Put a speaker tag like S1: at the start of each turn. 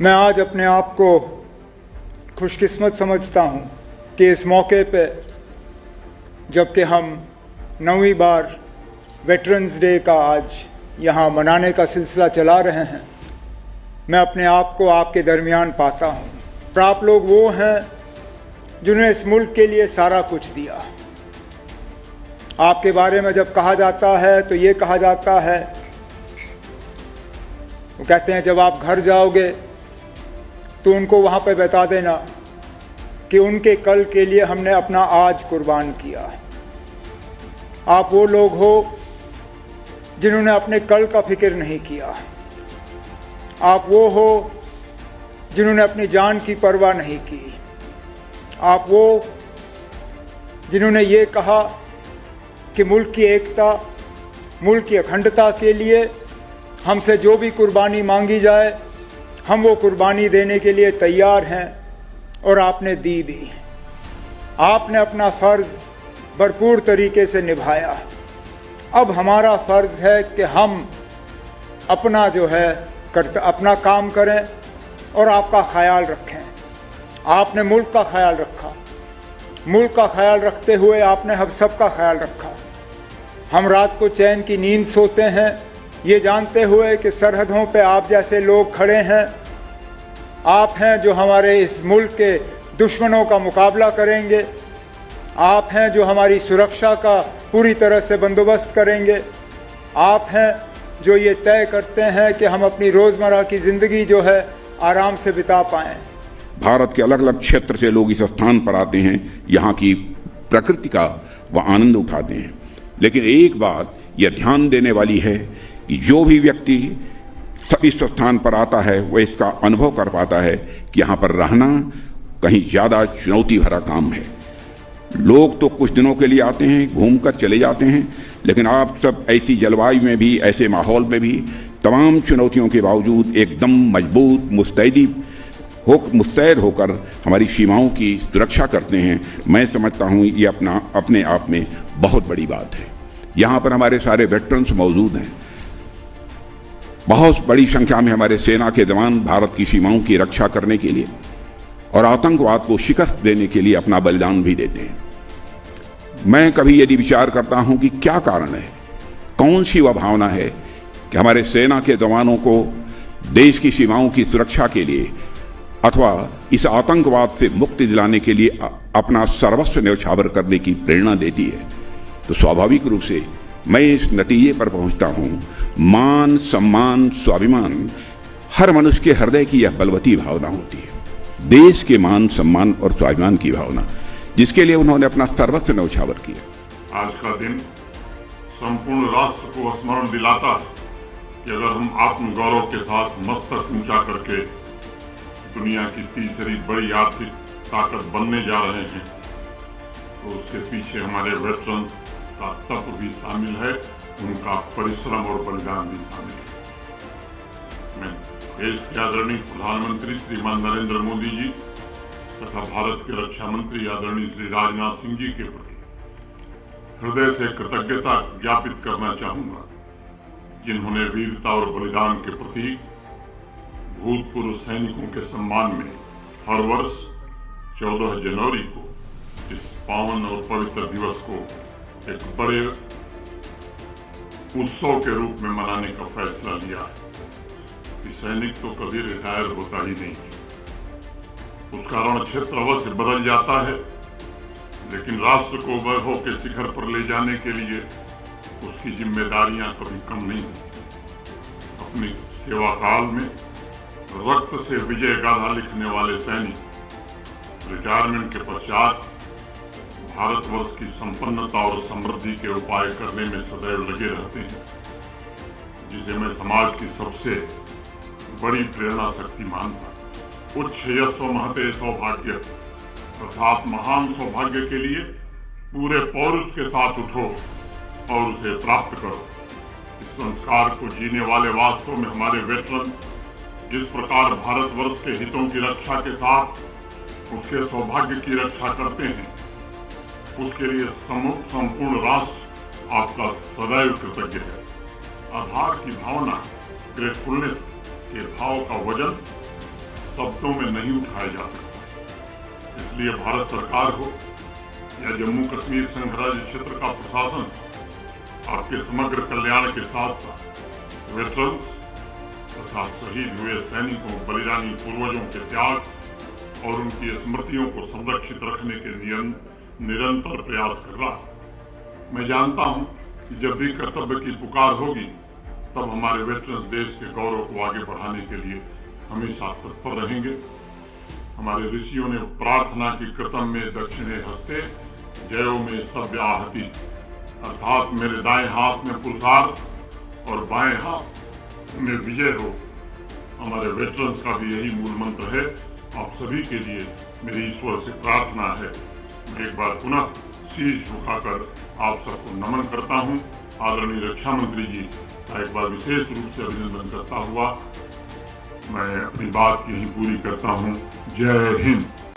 S1: मैं आज अपने आप को खुशकिस्मत समझता हूँ कि इस मौके पे जबकि हम 9वीं बार वेटरन्स डे का आज यहाँ मनाने का सिलसिला चला रहे हैं, मैं अपने आप को आपके दरमियान पाता हूँ। और आप लोग वो हैं जिन्होंने इस मुल्क के लिए सारा कुछ दिया। आपके बारे में जब कहा जाता है तो ये कहा जाता है, वो कहते हैं जब आप घर जाओगे तो उनको वहाँ पे बता देना कि उनके कल के लिए हमने अपना आज कुर्बान किया। आप वो लोग हो जिन्होंने अपने कल का फिक्र नहीं किया। आप वो हो जिन्होंने अपनी जान की परवाह नहीं की। आप वो जिन्होंने ये कहा कि मुल्क की एकता, मुल्क की अखंडता के लिए हमसे जो भी कुर्बानी मांगी जाए हम वो कुर्बानी देने के लिए तैयार हैं, और आपने दी भी। आपने अपना फ़र्ज़ भरपूर तरीके से निभाया। अब हमारा फ़र्ज़ है कि हम अपना जो है अपना काम करें और आपका ख्याल रखें। आपने मुल्क का ख्याल रखा, मुल्क का ख्याल रखते हुए आपने हम सब का ख्याल रखा। हम रात को चैन की नींद सोते हैं ये जानते हुए कि सरहदों पे आप जैसे लोग खड़े हैं। आप हैं जो हमारे इस मुल्क के दुश्मनों का मुकाबला करेंगे। आप हैं जो हमारी सुरक्षा का पूरी तरह से बंदोबस्त करेंगे। आप हैं जो ये तय करते हैं कि हम अपनी रोज़मर्रा की ज़िंदगी जो है आराम से बिता पाएँ।
S2: भारत के अलग अलग क्षेत्र से लोग इस स्थान पर आते हैं, यहाँ की प्रकृति का वह आनंद उठाते हैं। लेकिन एक बात यह ध्यान देने वाली है कि जो भी व्यक्ति इस स्थान पर आता है वह इसका अनुभव कर पाता है कि यहाँ पर रहना कहीं ज़्यादा चुनौती भरा काम है। लोग तो कुछ दिनों के लिए आते हैं, घूमकर चले जाते हैं, लेकिन आप सब ऐसी जलवायु में भी, ऐसे माहौल में भी तमाम चुनौतियों के बावजूद एकदम मजबूत मुस्तैद होकर हमारी सीमाओं की सुरक्षा करते हैं। मैं समझता हूँ ये अपने आप में बहुत बड़ी बात है। यहाँ पर हमारे सारे वेटरन्स मौजूद हैं। बहुत बड़ी संख्या में हमारे सेना के जवान भारत की सीमाओं की रक्षा करने के लिए और आतंकवाद को शिकस्त देने के लिए अपना बलिदान भी देते हैं। मैं कभी यदि विचार करता हूं कि क्या कारण है, कौन सी वह भावना है कि हमारे सेना के जवानों को देश की सीमाओं की सुरक्षा के लिए अथवा इस आतंकवाद से मुक्ति दिलाने के लिए अपना सर्वस्व न्यौछावर करने की प्रेरणा देती है, तो स्वाभाविक रूप से मैं इस नतीजे पर पहुंचता हूं, मान, सम्मान, स्वाभिमान हर मनुष्य के हृदय की यह बलवती भावना होती है। देश के मान, सम्मान और स्वाभिमान की भावना, जिसके लिए उन्होंने अपना सर्वस्व न्यौछावर किया।
S3: आज का दिन संपूर्ण राष्ट्र को स्मरण दिलाता है कि अगर हम आत्मगौरव के साथ मस्तक ऊंचा करके दुनिया की तीसरी बड़ी आर्थिक ताकत बनने जा रहे हैं, तो उसके पीछे हमारे वेटरन का तप भी शामिल है, उनका परिश्रम और बलिदान भी शामिल है। मैं देश के आदरणीय प्रधानमंत्री श्रीमान नरेंद्र मोदी जी तथा भारत के रक्षा मंत्री आदरणीय श्री राजनाथ सिंह जी के प्रति हृदय से कृतज्ञता ज्ञापित करना चाहूंगा, जिन्होंने वीरता और बलिदान के प्रति भूतपूर्व सैनिकों के सम्मान में हर वर्ष 14 जनवरी को इस पावन और पवित्र दिवस को एक बड़े उत्सव के रूप में मनाने का फैसला लिया है। कि सैनिक तो कभी रिटायर होता ही नहीं, उसका रण क्षेत्र अवश्य बदल जाता है, लेकिन राष्ट्र को वैभव के शिखर पर ले जाने के लिए उसकी जिम्मेदारियां कभी कम नहीं होती। अपनी सेवा काल में रक्त से विजय गाथा लिखने वाले सैनिक रिटायरमेंट के पश्चात भारतवर्ष की संपन्नता और समृद्धि के उपाय करने में सदैव लगे रहते हैं, जिसे मैं समाज की सबसे बड़ी प्रेरणा शक्ति मानता हूं। उच्च यश महते सौभाग्य अर्थात महान सौभाग्य के लिए पूरे पौरुष के साथ उठो और उसे प्राप्त करो। इस संस्कार को जीने वाले वास्तव में हमारे वेटरन जिस प्रकार भारतवर्ष के हितों की रक्षा के साथ उसके सौभाग्य की रक्षा करते हैं, उसके लिए संपूर्ण राष्ट्र आपका सदैव कृतज्ञ है। आभार की भावना, ग्रेटफुलनेस के भाव का वजन शब्दों में नहीं उठाया जा सकता। इसलिए भारत सरकार हो या जम्मू कश्मीर संघ राज्य क्षेत्र का प्रशासन आपके समग्र कल्याण के साथ साथ वेटरन्स तथा शहीद हुए सैनिकों, बलिदानी पूर्वजों के त्याग और उनकी स्मृतियों को संरक्षित रखने के निरंतर प्रयास कर रहा है। मैं जानता हूं कि जब भी कर्तव्य की पुकार होगी तब हमारे वेटरन्स देश के गौरव को आगे बढ़ाने के लिए हमेशा तत्पर रहेंगे। हमारे ऋषियों ने प्रार्थना की कृतम में दक्षिणे हस्ते जयो में सभ्य आहति, अर्थात मेरे दाएं हाथ में पुरुषार्थ और बाएं हाथ में विजय हो। हमारे वेटरन्स का भी यही मूल मंत्र है। आप सभी के लिए मेरी ईश्वर से प्रार्थना है। मैं एक बार पुनः शीश झुकाकर आप सबको नमन करता हूं। आदरणीय रक्षा मंत्री जी का एक बार विशेष रूप से अभिनंदन करता हुआ मैं अपनी बात यही पूरी करता हूं। जय हिंद।